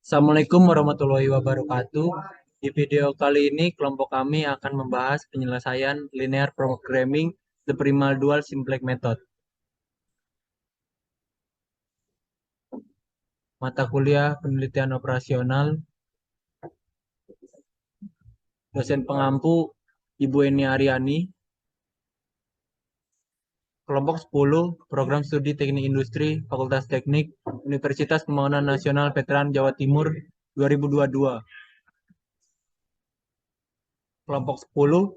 Assalamualaikum warahmatullahi wabarakatuh. Di video kali ini, kelompok kami akan membahas penyelesaian linear programming the primal dual simplex method. Mata kuliah penelitian operasional, dosen pengampu Ibu Eni Aryani, kelompok 10, program studi teknik industri, Fakultas Teknik, Universitas Pembangunan Nasional Veteran Jawa Timur 2022. Kelompok 10,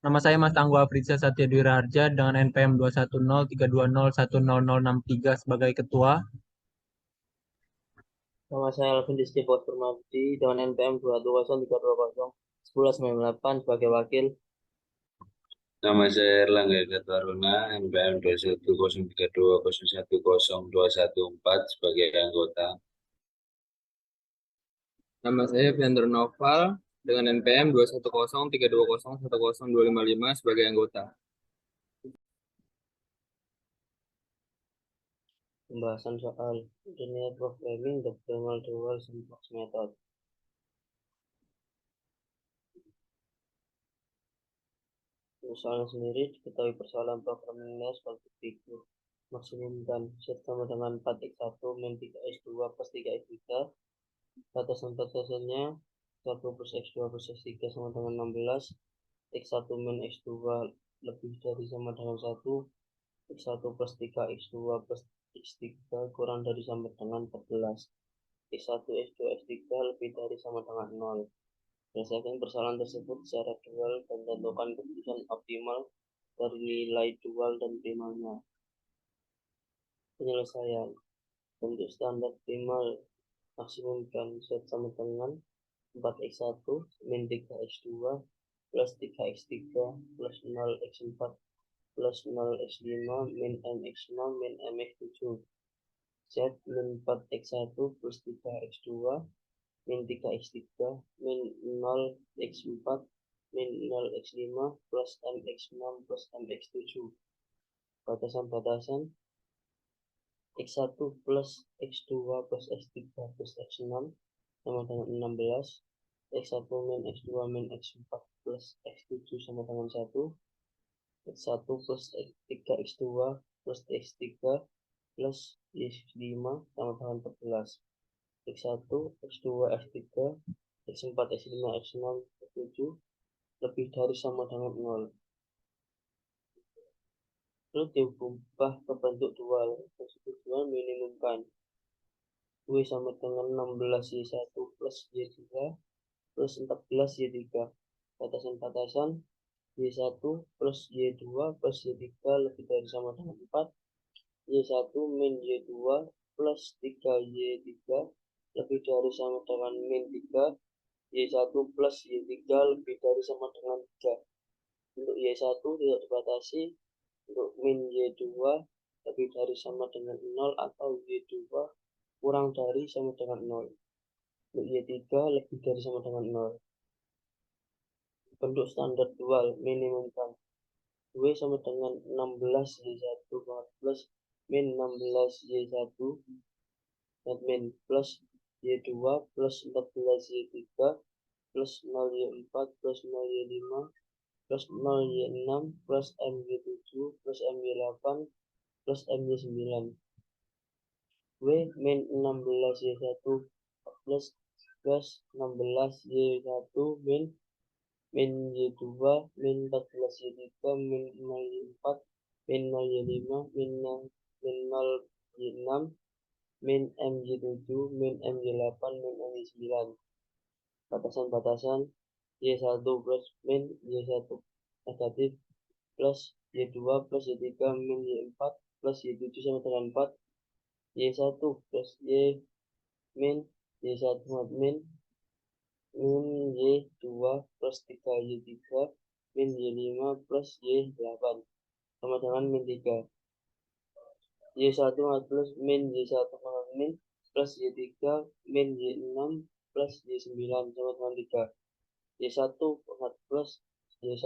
nama saya Mas Tangguh Afrizza Satya Dwi Raharja dengan NPM 21032010063 sebagai ketua. Nama saya Alvin Disti Permadi dengan NPM 21032011198 sebagai wakil. Nama saya Erlangga Gataruna, NPM 21032010214 sebagai anggota. Nama saya Fiandro Noval dengan NPM 21032010255 sebagai anggota. Pembahasan soal linear programming the primal dual simplex method. Persoalan sendiri diketahui persoalan programming linear sebagai berikut. Maksimumkan set sama dengan 4x1 min 3x2 plus 3x3. Batasan-batasannya 1 plus x2 plus x3 sama dengan 16. x1 min x2 lebih dari sama dengan 1. X1 plus 3 x2 plus x3 kurang dari sama dengan 14. X1 x2 x3 lebih dari sama dengan 0. Selesaikan persoalan tersebut secara dual dan tentukan keputusan optimal dari nilai dual dan primalnya. Penyelesaian bentuk standar primal maksimumkan set sama dengan 4x1 min 3x2 plus 3x3 plus 0x4 plus 0x5 min mx5 min mx7. Set min 4x1 plus 3x2 min 3x3 min 0x4 min 0x5 plus mx6 plus mx7. Batasan-batasan x1 plus x2 plus x3 plus x6 sama dengan 16. x1 min x2 min x4 plus x7 sama dengan 1. x1 plus x3 x2 plus x3 plus x5 sama dengan 14. x1 x2 x3 x4 x5 x6 x7 lebih dari sama dengan 0. Lalu diubah ke bentuk dual. Tersebut dual minimumkan W sama dengan 16Y1 plus Y2 plus 14Y3. Batasan-batasan Y1 plus Y2 plus Y3 lebih dari sama dengan 4. Y1 min Y2 plus 3Y3 lebih dari sama dengan min 3. Y1 plus Y3 lebih dari sama dengan 3. Untuk Y1 tidak dibatasi. Untuk min Y2 lebih dari sama dengan 0 atau Y2 kurang dari sama dengan 0. Untuk Y3 lebih dari sama dengan 0. Bentuk standar dual minimumkan W sama dengan 16Y1 plus min 16Y1 min plus Y2 plus 14Y3 plus 0Y4 plus 0Y5 plus 0Y6 plus MY7 plus MY8 plus MY9. W min 16Y1 plus 16Y1 min Y2 min 14Y3 min 0Y4 min 0Y5 min 0Y6 min MY7 min MY8 min MY9. Batasan-batasan Y1 plus min Y1 negatif plus Y2 plus Y3 min Y4 plus Y7 sama dengan 4. Y1 plus Y min Y1 min Y2 plus 3Y3 min Y5 plus Y8 sama dengan min 3. Y1 plus min Y1 min plus Y3 min Y6 plus Y9 sama dengan 3. Y1 plus Y1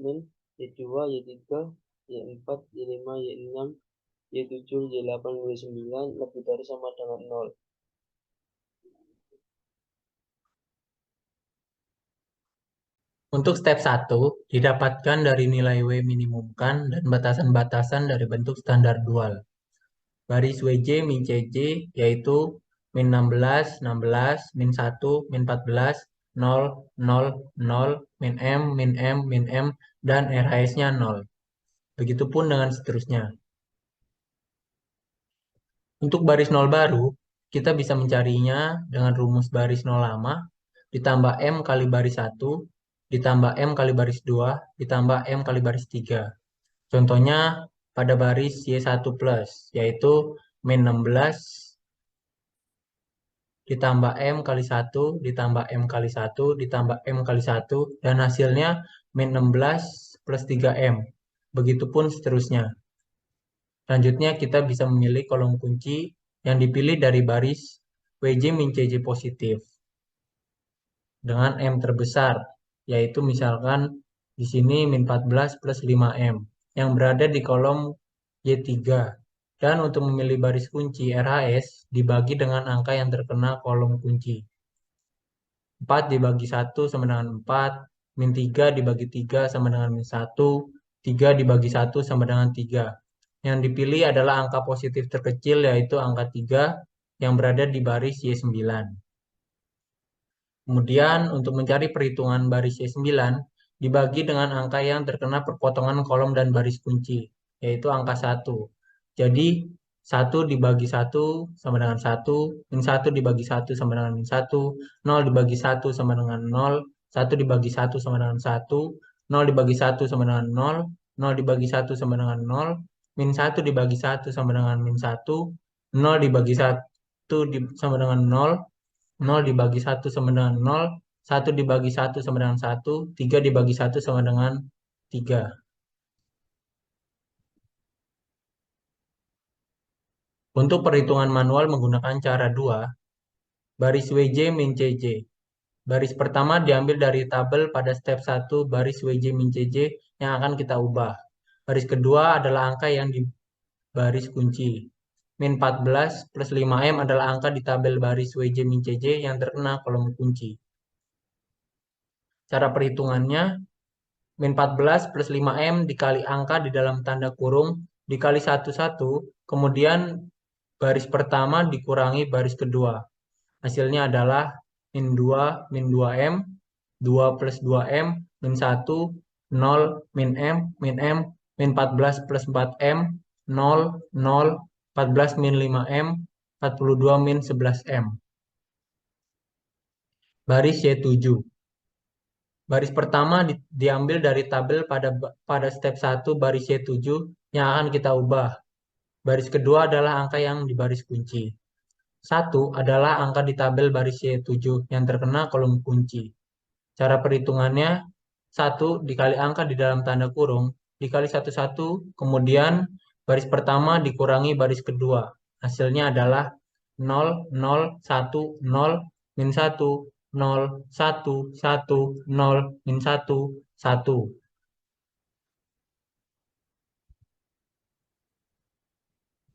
min Y2 Y3 Y4 Y5 Y6 Y7 Y8 Y9 lebih dari sama dengan 0. Untuk step 1, didapatkan dari nilai W minimumkan dan batasan-batasan dari bentuk standar dual. Baris WJ min CJ yaitu min 16, 16, min 1, min 14, 0, 0, 0, min M, dan RHS-nya 0. Begitupun dengan seterusnya. Untuk baris 0 baru, kita bisa mencarinya dengan rumus baris 0 lama, ditambah M kali baris 1, ditambah M kali baris 2, ditambah M kali baris 3. Contohnya pada baris Y1+, yaitu min 16, ditambah M kali 1, ditambah M kali 1, ditambah M kali 1, dan hasilnya min 16 plus 3M. Begitupun seterusnya. Selanjutnya kita bisa memilih kolom kunci yang dipilih dari baris WJ min CJ positif dengan M terbesar, yaitu misalkan di sini min 14 plus 5M yang berada di kolom Y3. Dan untuk memilih baris kunci RHS dibagi dengan angka yang terkena kolom kunci. 4 dibagi 1 sama dengan 4, min 3 dibagi 3 sama dengan min 1, 3 dibagi 1 sama dengan 3. Yang dipilih adalah angka positif terkecil yaitu angka 3 yang berada di baris Y9. Kemudian untuk mencari perhitungan baris Y9 dibagi dengan angka yang terkena perpotongan kolom dan baris kunci, yaitu angka 1. Jadi 1 dibagi 1 sama dengan 1, min 1 dibagi 1 sama dengan min 1, 0 dibagi 1 sama dengan 0, 1 dibagi 1 sama dengan 1, 0 dibagi 1 sama dengan 0, 0 dibagi 1 sama dengan 0, min 1 dibagi 1 sama dengan min 1, 0 dibagi 1 sama dengan 0, 0 dibagi 1 sama dengan 0, 1 dibagi 1 sama dengan 1, 3 dibagi 1 sama dengan 3. Untuk perhitungan manual menggunakan cara 2, baris WJ min CJ. Baris pertama diambil dari tabel pada step 1 baris WJ min CJ yang akan kita ubah. Baris kedua adalah angka yang di baris kunci. Min 14 plus 5M adalah angka di tabel baris WJ min CJ yang terkena kolom kunci. Cara perhitungannya, min 14 plus 5M dikali angka di dalam tanda kurung, dikali 1, kemudian baris pertama dikurangi baris kedua. Hasilnya adalah min 2, min 2M, 2 plus 2M, min 1, 0, min M, min 14 plus 4M, 0, 0, 14 min 5M, 42 min 11M. Baris Y7. Baris pertama diambil dari tabel pada step 1 baris Y7 yang akan kita ubah. Baris kedua adalah angka yang di baris kunci. 1 adalah angka di tabel baris Y7 yang terkena kolom kunci. Cara perhitungannya, 1 dikali angka di dalam tanda kurung, dikali 1, kemudian baris pertama dikurangi baris kedua. Hasilnya adalah 0, 0, 1, 0, min 1, 0, 1, 1, 0, min 1, 1.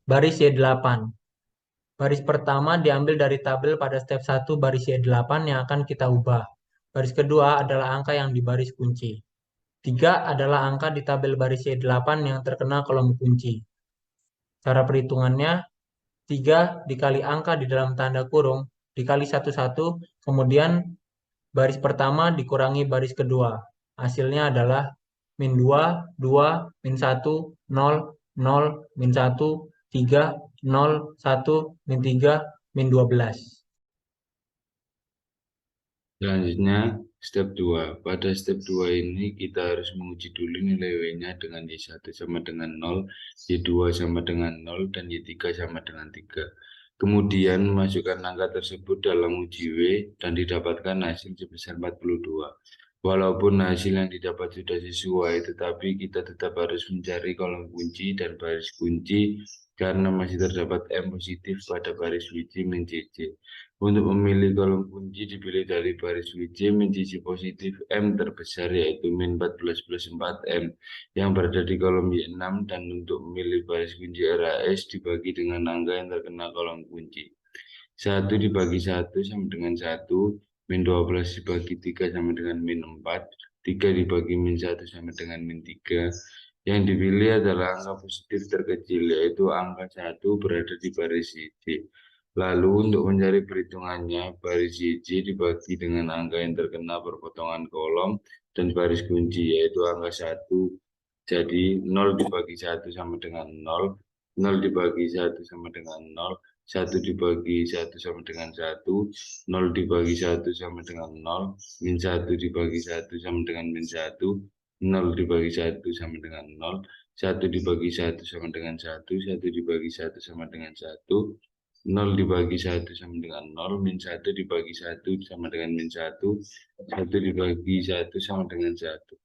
Baris Y8. Baris pertama diambil dari tabel pada step 1 baris Y8 yang akan kita ubah. Baris kedua adalah angka yang di baris kunci. 3 adalah angka di tabel baris Y8 yang terkena kolom kunci. Cara perhitungannya, 3 dikali angka di dalam tanda kurung, dikali 1, kemudian baris pertama dikurangi baris kedua. Hasilnya adalah min 2, 2, min 1, 0, 0, min 1, 3, 0, 1, min 3, min 12. Selanjutnya, step 2. Pada step 2 ini kita harus menguji dulu nilai W-nya dengan Y1 sama dengan 0, Y2 sama dengan 0, dan Y3 sama dengan 3. Kemudian masukkan angka tersebut dalam uji W dan didapatkan hasil sebesar 42. Walaupun hasil yang didapat sudah sesuai, tetapi kita tetap harus mencari kolom kunci dan baris kunci karena masih terdapat M positif pada baris WJ min CJ. Untuk memilih kolom kunci dipilih dari baris WJ min CJ positif M terbesar yaitu min 14 plus 4M yang berada di kolom Y6, dan untuk memilih baris kunci RHS dibagi dengan angka yang terkena kolom kunci. 1 dibagi 1 sama dengan 1, min 12 dibagi 3 sama dengan min 4, 3 dibagi min 1 sama dengan min 3. Yang dipilih adalah angka positif terkecil, yaitu angka 1 berada di baris YJ. Lalu untuk mencari perhitungannya, baris YJ dibagi dengan angka yang terkena perpotongan kolom dan baris kunci, yaitu angka 1. Jadi 0 dibagi 1 sama dengan 0, 0 dibagi 1 sama dengan 0, 1 dibagi 1 sama dengan 1, 0 dibagi 1 sama dengan 0, min 1 dibagi 1 sama dengan min 1, 0 dibagi 1 sama dengan 0, 1 dibagi 1 sama dengan 1, 1 dibagi 1 sama dengan 1, 0 dibagi 1 sama dengan 0, min 1 dibagi 1 sama dengan min 1, 1 dibagi 1 sama dengan 1.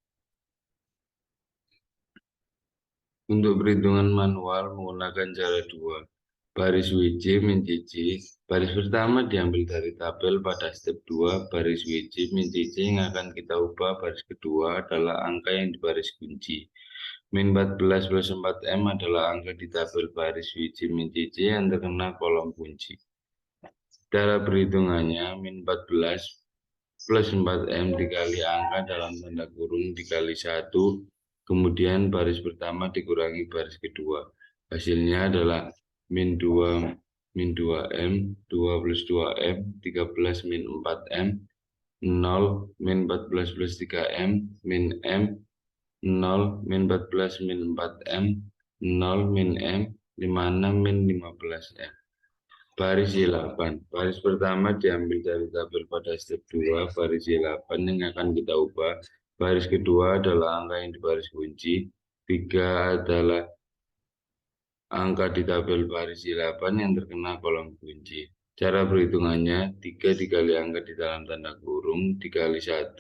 Untuk perhitungan manual menggunakan cara 2. Baris WJ min CC. Baris pertama diambil dari tabel pada step 2. Baris WJ min CC yang akan kita ubah baris kedua adalah angka yang di baris kunci. Min 14 plus 4M adalah angka di tabel baris WJ min CC yang terkena kolom kunci. Cara perhitungannya, min 14 plus 4M dikali angka dalam tanda kurung dikali 1. Kemudian baris pertama dikurangi baris kedua. Hasilnya adalah min 2M, 2 plus 2M, 13 min 4M, 0, min 14 plus 3M, min M, 0, min 14 min 4M, 0, min M, 56 min 15M. Baris Y8. Baris pertama diambil dari tabel pada step 2, baris Y8 yang akan kita ubah. Baris kedua adalah angka yang di baris kunci. 3 adalah angka di tabel baris Y8 yang terkena kolom kunci. Cara perhitungannya, 3 dikali angka di dalam tanda kurung, dikali 1.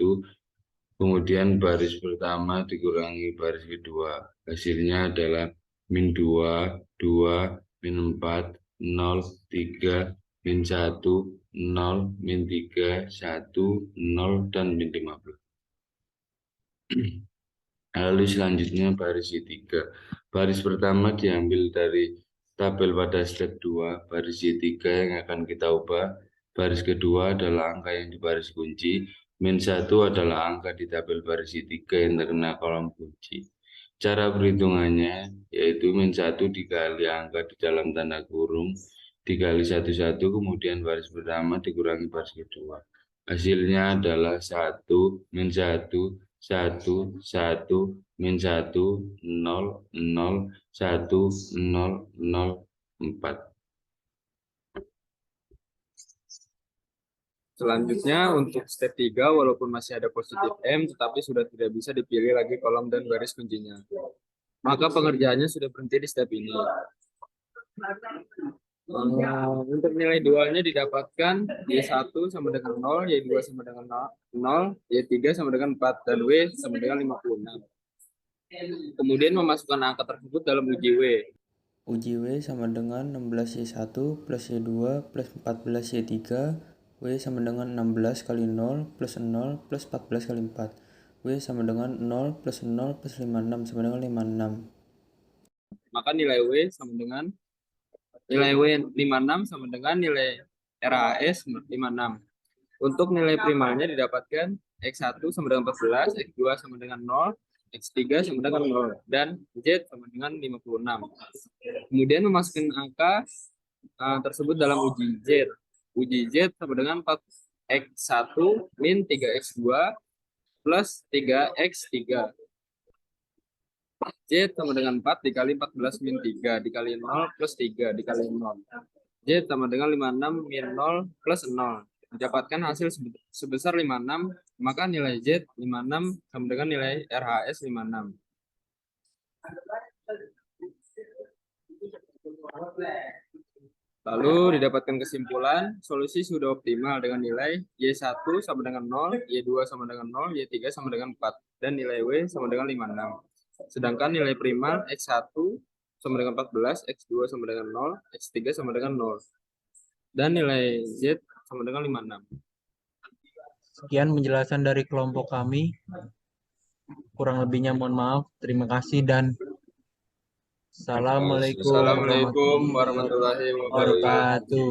Kemudian baris pertama dikurangi baris kedua. Hasilnya adalah min 2, 2, min 4, 0, 3, min 1, 0, min 3, 1, 0, dan min 15. Lalu selanjutnya baris Y3. Baris pertama diambil dari tabel pada step 2, baris Y3 yang akan kita ubah. Baris kedua adalah angka yang di baris kunci. Min 1 adalah angka di tabel baris Y3 yang terkena kolom kunci. Cara perhitungannya yaitu min 1 dikali angka di dalam tanda kurung dikali 1, kemudian baris pertama dikurangi baris kedua. Hasilnya adalah 1, min 1, 1, 1, min 1, 0, 0, 1, 0, 0, 4. Selanjutnya untuk step 3, walaupun masih ada positif M, tetapi sudah tidak bisa dipilih lagi kolom dan baris kuncinya. Maka pengerjaannya sudah berhenti di step ini. Untuk nilai dualnya didapatkan Y1 sama dengan 0, Y2 sama dengan 0, Y3 sama dengan 4, dan W sama dengan 56. Kemudian memasukkan angka tersebut dalam uji W. Uji W sama dengan 16Y1 plus Y2 plus 14Y3, W sama dengan 16 kali 0 plus 0 plus 14 kali 4. W sama dengan 0 plus 0 plus 56 sama dengan 56. Maka nilai W sama dengan nilai W 56 sama dengan nilai RAS 56. Untuk nilai primalnya didapatkan X1 sama dengan 14, X2 sama dengan 0, X3 sama dengan 0, dan Z sama dengan 56. Kemudian memasukkan angka tersebut dalam uji Z. Uji Z sama dengan 4X1 min 3X2 plus 3X3. Z sama dengan 4 dikali 14 min 3 dikali 0 plus 3 dikali 0. Z sama dengan 56 min 0 plus 0. Didapatkan hasil sebesar 56, maka nilai Z 56 sama dengan nilai RHS 56. Lalu didapatkan kesimpulan, solusi sudah optimal dengan nilai Y1 sama dengan 0, Y2 sama dengan 0, Y3 sama dengan 4, dan nilai W sama dengan 56. Sedangkan nilai primal X1 sama dengan 14, X2 sama dengan 0, X3 sama dengan 0. Dan nilai Z sama dengan 56. Sekian penjelasan dari kelompok kami. Kurang lebihnya mohon maaf. Terima kasih dan Assalamualaikum Assalamualaikum warahmatullahi wabarakatuh. wabarakatuh.